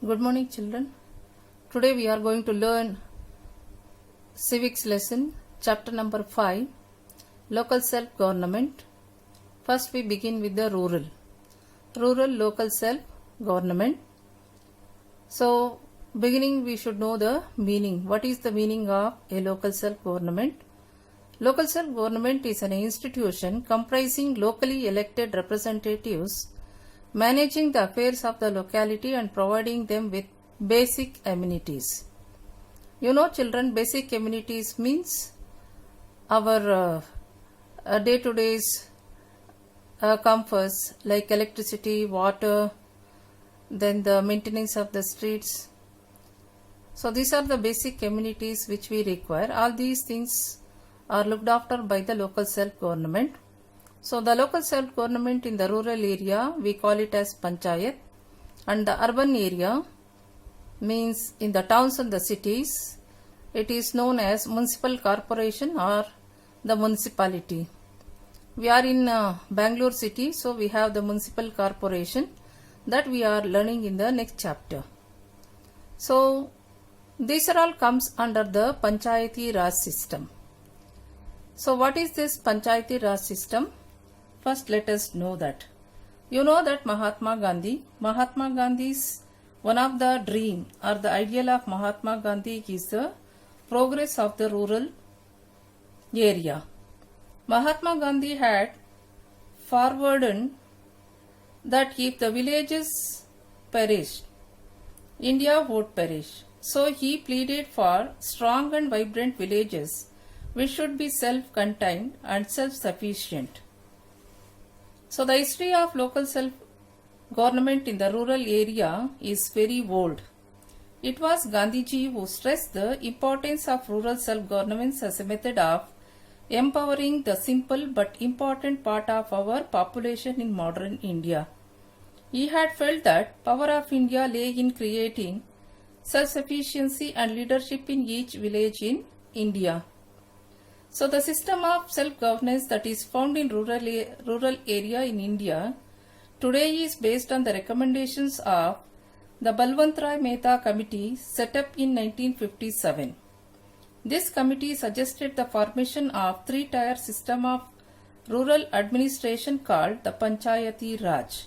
Good morning, children. Today we are going to learn civics lesson, chapter number 5, local self-government. First we begin with the rural local self-government. So, beginning we should know the meaning. What is the meaning of a local self-government? Local self-government is an institution comprising locally elected representatives managing the affairs of the locality and providing them with basic amenities. You know, children, basic amenities means our day-to-day comforts like electricity, water, then the maintenance of the streets. So these are the basic amenities which we require. All these things are looked after by the local self-government. So the local self-government in the rural area, we call it as panchayat, and the urban area means in the towns and the cities, it is known as municipal corporation or the municipality. We are in Bangalore city, so we have the municipal corporation that we are learning in the next chapter. So these are all comes under the Panchayati Raj system. So what is this Panchayati Raj system? First let us know that. You know that Mahatma Gandhi's one of the dream or the ideal of Mahatma Gandhi is the progress of the rural area. Mahatma Gandhi had forwarded that if the villages perish, India would perish. So he pleaded for strong and vibrant villages which should be self-contained and self-sufficient. So the history of local self-government in the rural area is very old. It was Gandhiji who stressed the importance of rural self-government as a method of empowering the simple but important part of our population in modern India. He had felt that power of India lay in creating self-sufficiency and leadership in each village in India. So the system of self-governance that is found in rural area in India today is based on the recommendations of the Balwant Mehta committee set up in 1957. This committee suggested the formation of three-tier system of rural administration called the Panchayati Raj,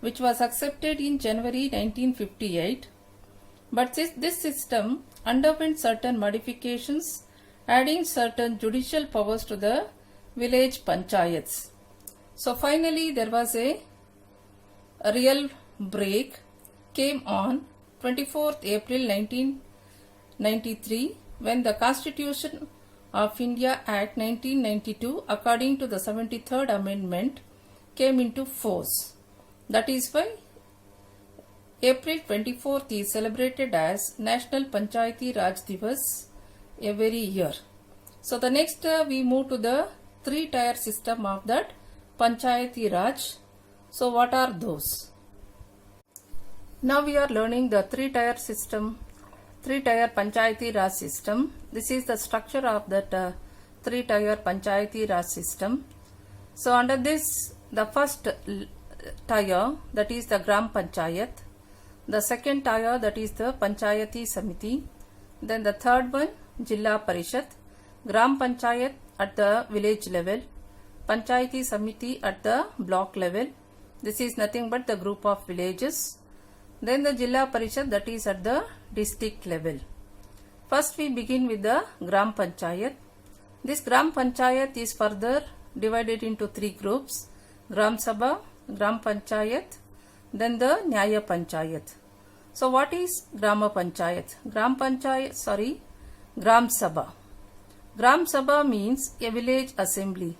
which was accepted in January 1958. But this system underwent certain modifications, adding certain judicial powers to the village panchayats. So finally there was a real break came on 24th April 1993 when the Constitution of India Act 1992 according to the 73rd Amendment came into force. That is why April 24th is celebrated as National Panchayati Raj Divas every year. So the next we move to the three-tier system of that Panchayati Raj. So what are those? Now we are learning the three-tier system, three-tier Panchayati Raj system. This is the structure of that three-tier Panchayati Raj system. So under this, the first tier, that is the Gram Panchayat. The second tier, that is the Panchayati Samiti. Then the third one, Jilla Parishad, Gram Panchayat at the village level, Panchayati Samiti at the block level. This is nothing but the group of villages. Then the Jilla Parishad, that is at the district level. First we begin with the Gram Panchayat. This Gram Panchayat is further divided into three groups: Gram Sabha, Gram Panchayat, then the Nyaya Panchayat. So what is Grama Panchayat? Gram Sabha. Gram Sabha means a village assembly,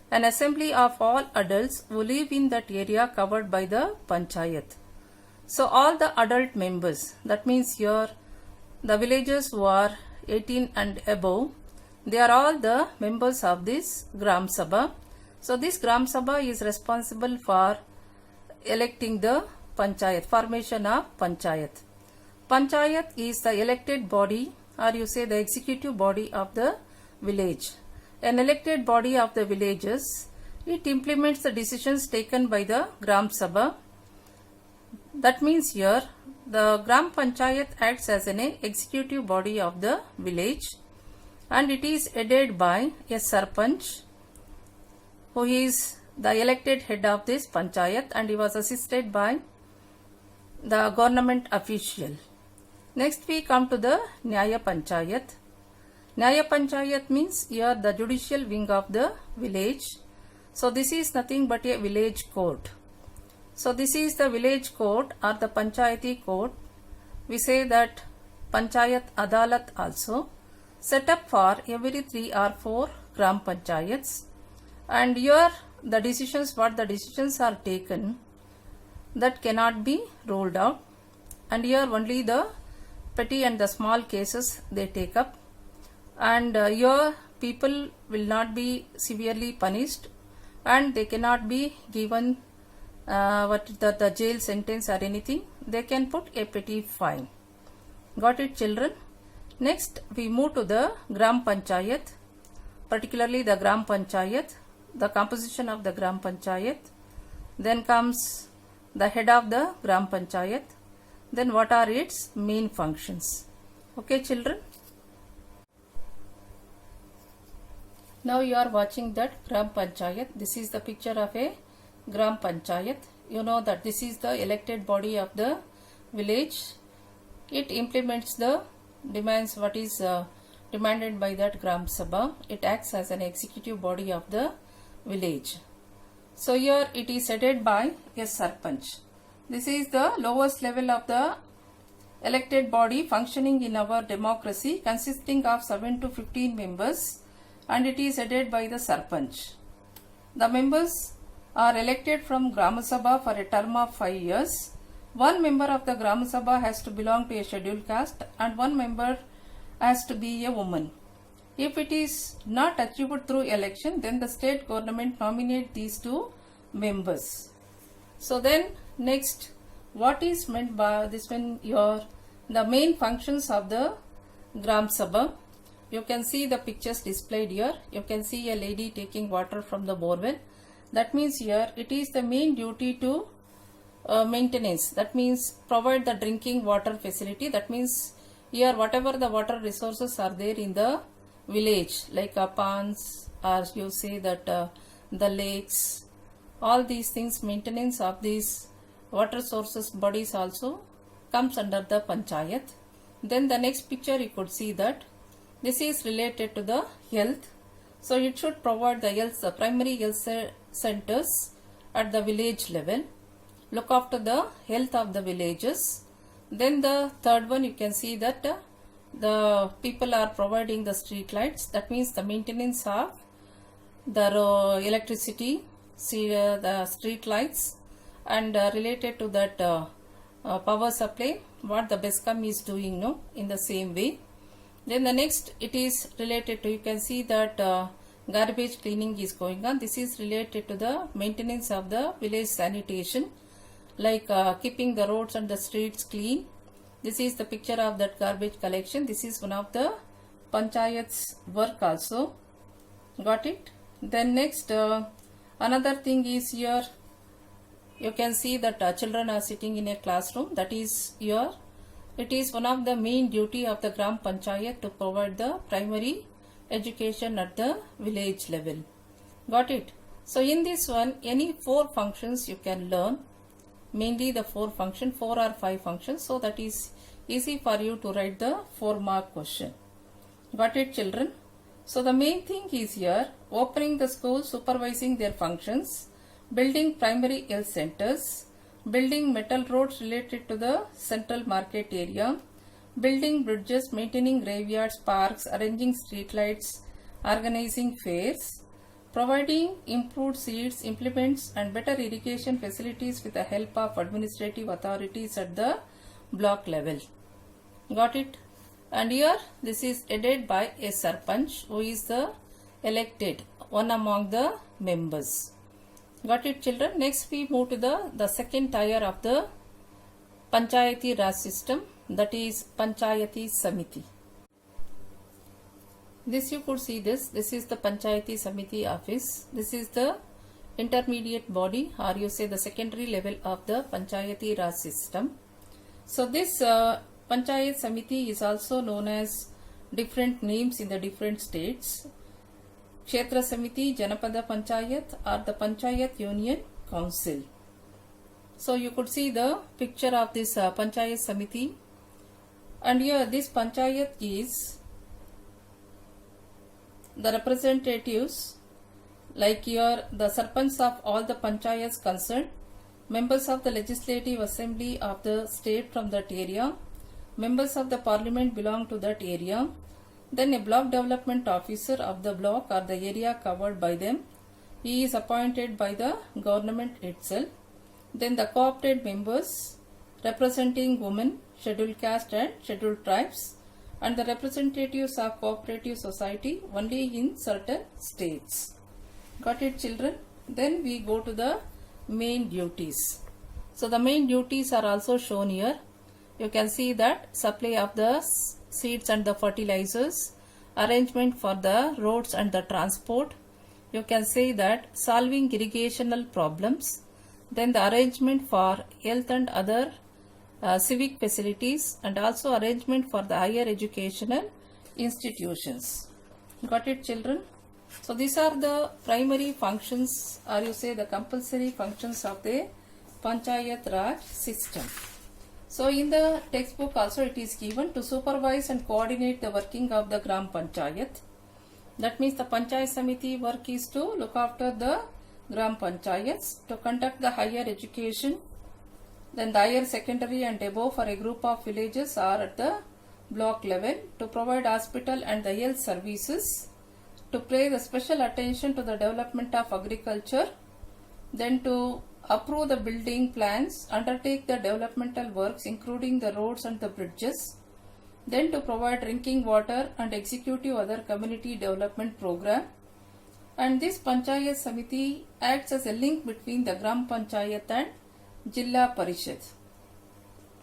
an assembly of all adults who live in that area covered by the Panchayat. So all the adult members, that means here the villagers who are 18 and above, they are all the members of this Gram Sabha. So this Gram Sabha is responsible for electing the Panchayat, formation of Panchayat. Panchayat is the elected body, or you say the executive body of the village. An elected body of the villages, it implements the decisions taken by the Gram Sabha. That means here the Gram Panchayat acts as an executive body of the village, and it is headed by a Sarpanch, who is the elected head of this Panchayat, and he was assisted by the government official. Next we come to the Nyaya Panchayat. Nyaya Panchayat means here the judicial wing of the village. So this is nothing but a village court. So this is the village court or the Panchayati court. We say that Panchayat Adalat also, set up for every 3 or 4 Gram Panchayats, and here the decisions, what the decisions are taken, that cannot be ruled out, and here only the petty and the small cases they take up, and here people will not be severely punished, and they cannot be given the jail sentence or anything. They can put a petty fine. Got it, children? Next we move to the Gram Panchayat, particularly the Gram Panchayat, the composition of the Gram Panchayat. Then comes the head of the Gram Panchayat. Then what are its main functions? Okay, children? Now you are watching that Gram Panchayat. This is the picture of a Gram Panchayat. You know that this is the elected body of the village. It implements the demands what is demanded by that Gram Sabha. It acts as an executive body of the village. So here it is headed by a Sarpanch. This is the lowest level of the elected body functioning in our democracy, consisting of 7 to 15 members, and it is headed by the Sarpanch. The members are elected from Gram Sabha for a term of 5 years. One member of the Gram Sabha has to belong to a scheduled caste, and one member has to be a woman. If it is not achieved through election, then the state government nominate these 2 members. So then next, what is meant by this when the main functions of the Gram Sabha? You can see the pictures displayed here. You can see a lady taking water from the borewell. That means here it is the main duty to maintenance. That means provide the drinking water facility. That means here whatever the water resources are there in the village, like ponds, or you say that the lakes, all these things, maintenance of these water sources bodies also comes under the Panchayat. Then the next picture you could see that this is related to the health. So it should provide the health, the primary health centers at the village level, look after the health of the villages. Then the third one, you can see that the people are providing the street lights. That means the maintenance of the electricity, the street lights, and related to that power supply, what the BESCOM is doing in the same way. Then the next, it is related to, you can see that garbage cleaning is going on. This is related to the maintenance of the village sanitation, like keeping the roads and the streets clean. This is the picture of that garbage collection. This is one of the Panchayat's work also. Got it? Then next, another thing is here, you can see that children are sitting in a classroom. That is here. It is one of the main duty of the Gram Panchayat to provide the primary education at the village level. Got it? So in this one, any 4 functions you can learn, mainly the 4 functions, 4 or 5 functions, so that is easy for you to write the 4-mark question. Got it, children? So the main thing is here, opening the school, supervising their functions, building primary health centers, building metal roads related to the central market area, building bridges, maintaining graveyards, parks, arranging street lights, organizing fairs, providing improved seeds, implements and better irrigation facilities with the help of administrative authorities at the block level. Got it? And here this is headed by a Sarpanch, who is the elected one among the members. Got it, children? Next we move to the second tier of the Panchayati Raj system, that is Panchayati Samiti. This you could see this. This is the Panchayati Samiti office. This is the intermediate body, or you say the secondary level of the Panchayati Raj system. So this Panchayat Samiti is also known as different names in the different states. Kshetra Samiti, Janapada Panchayat, or the Panchayat Union Council. So you could see the picture of this Panchayat Samiti, and here this Panchayat is the representatives, like here the Sarpanch of all the Panchayats concerned, members of the Legislative Assembly of the state from that area, members of the Parliament belong to that area, then a block development officer of the block or the area covered by them. He is appointed by the government itself. Then the co-opted members representing women, scheduled caste and scheduled tribes, and the representatives of cooperative society only in certain states. Got it, children? Then we go to the main duties. So the main duties are also shown here. You can see that supply of the seeds and the fertilizers, arrangement for the roads and the transport. You can say that solving irrigational problems, then the arrangement for health and other civic facilities, and also arrangement for the higher educational institutions. Got it, children? So these are the primary functions, or you say the compulsory functions of the Panchayat Raj system. So in the textbook also it is given to supervise and coordinate the working of the Gram Panchayat. That means the Panchayat Samiti work is to look after the Gram Panchayats, to conduct the higher education, then the higher secondary and above for a group of villages or at the block level, to provide hospital and the health services, to pay the special attention to the development of agriculture, then to approve the building plans, undertake the developmental works including the roads and the bridges, then to provide drinking water and executive other community development program. And this Panchayat Samiti acts as a link between the Gram Panchayat and Jilla Parishad.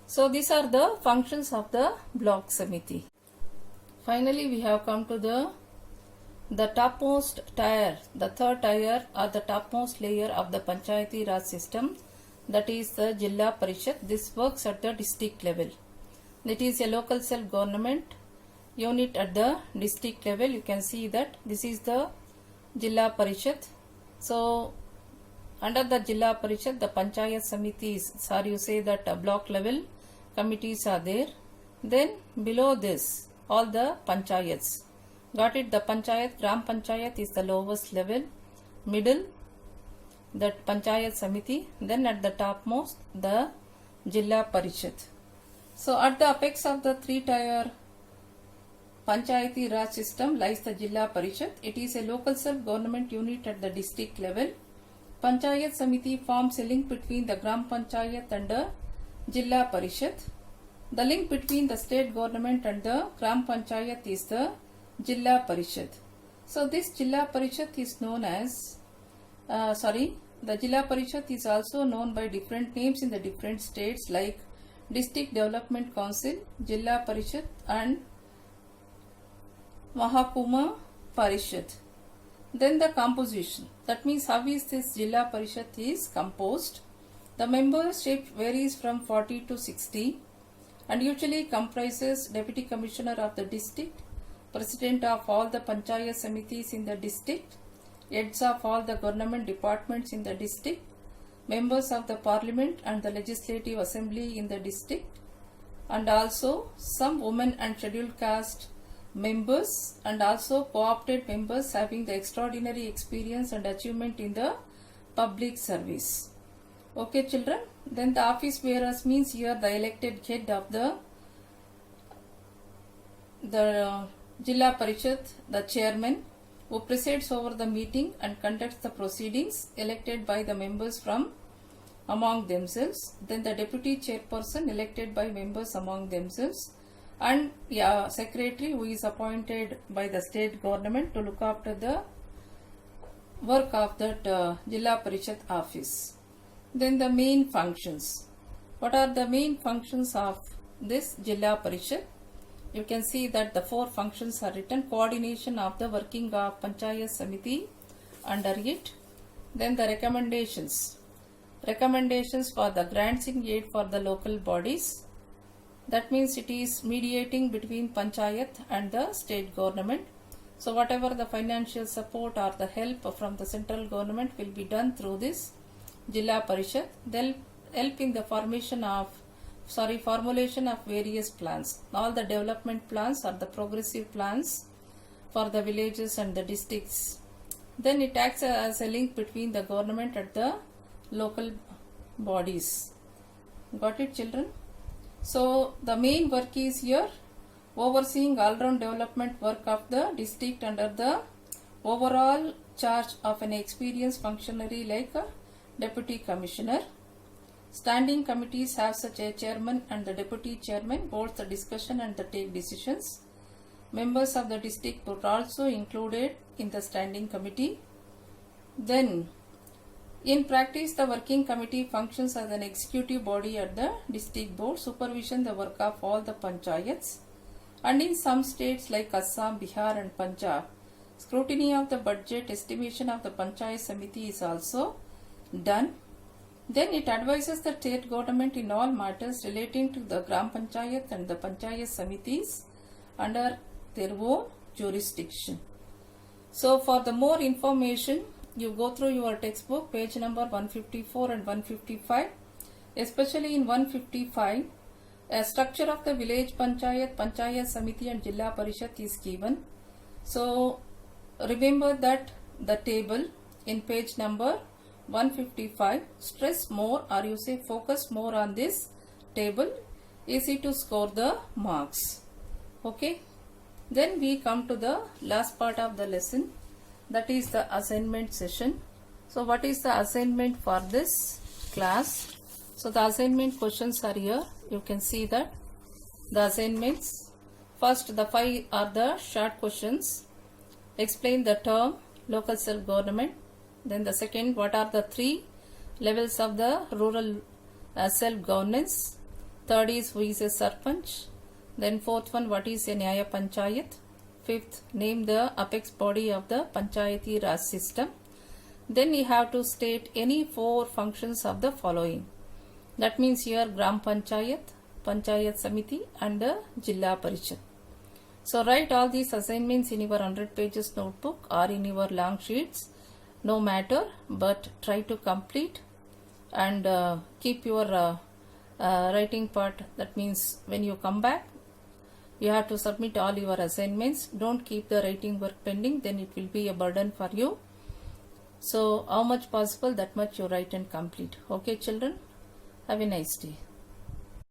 So these are the functions of the block Samiti. Finally we have come to the topmost tier, the third tier or the topmost layer of the Panchayati Raj system, that is the Jilla Parishad. This works at the district level. It is a local self-government unit at the district level. You can see that this is the Jilla Parishad. So under the Jilla Parishad, the Panchayat Samitis, or you say that block level committees are there. Then below this, all the Panchayats. Got it? The Panchayat, Gram Panchayat is the lowest level, middle, the Panchayat Samiti, then at the topmost, the Jilla Parishad. So at the apex of the three-tier Panchayati Raj system lies the Jilla Parishad. It is a local self-government unit at the district level. Panchayat Samiti forms a link between the Gram Panchayat and the Jilla Parishad. The link between the state government and the Gram Panchayat is the Jilla Parishad. So this Jilla Parishad is known as, the Jilla Parishad is also known by different names in the different states, like District Development Council, Jilla Parishad and Mahakuma Parishad. Then the composition. That means how is this Jilla Parishad is composed. The membership varies from 40 to 60 and usually comprises Deputy Commissioner of the district, President of all the Panchayat Samitis in the district, heads of all the government departments in the district, members of the Parliament and the Legislative Assembly in the district, and also some women and scheduled caste members, and also co-opted members having the extraordinary experience and achievement in the public service. Okay, children. Then the office bearers means here the elected head of the Jilla Parishad, the chairman, who presides over the meeting and conducts the proceedings, elected by the members from among themselves. Then the deputy chairperson, elected by members among themselves, and secretary, who is appointed by the state government to look after the work of that Jilla Parishad office. Then the main functions. What are the main functions of this Jilla Parishad? You can see that the four functions are written. Coordination of the working of Panchayat Samiti under it. Then the recommendations. Recommendations for the granting aid for the local bodies. That means it is mediating between Panchayat and the state government. So whatever the financial support or the help from the central government will be done through this Jilla Parishad. They'll help in the formulation of various plans. All the development plans or the progressive plans for the villages and the districts. Then it acts as a link between the government and the local bodies. Got it, children? So the main work is here overseeing all-round development work of the district under the overall charge of an experienced functionary like a deputy commissioner. Standing committees have such a chairman and the deputy chairman holds the discussion and the take decisions. Members of the district were also included in the standing committee. Then, in practice, the working committee functions as an executive body at the district board, supervision the work of all the panchayats. And in some states like Assam, Bihar and Punjab, scrutiny of the budget, estimation of the panchayat samiti is also done. Then it advises the state government in all matters relating to the Gram Panchayat and the Panchayat Samitis under their own jurisdiction. So for the more information, you go through your textbook, page number 154 and 155. Especially in 155, a structure of the village Panchayat, Panchayat Samiti and Jilla Parishad is given. So remember that the table in page number 155, stress more or you say focus more on this table, easy to score the marks. Okay. Then we come to the last part of the lesson, that is the assignment session. So what is the assignment for this class? So the assignment questions are here. You can see that the assignments. First, the 5 are the short questions. Explain the term local self-government. Then the second, what are the 3 levels of the rural self-governance? Third is, who is a Sarpanch? Then fourth one, what is a Nyaya Panchayat? Fifth, name the apex body of the Panchayati Raj system. Then you have to state any 4 functions of the following. That means here Gram Panchayat, Panchayat Samiti and the Jilla Parishad. So write all these assignments in your 100 pages notebook or in your long sheets. No matter, but try to complete and keep your writing part. That means when you come back, you have to submit all your assignments. Don't keep the writing work pending, then it will be a burden for you. So how much possible, that much you write and complete. Okay children, have a nice day.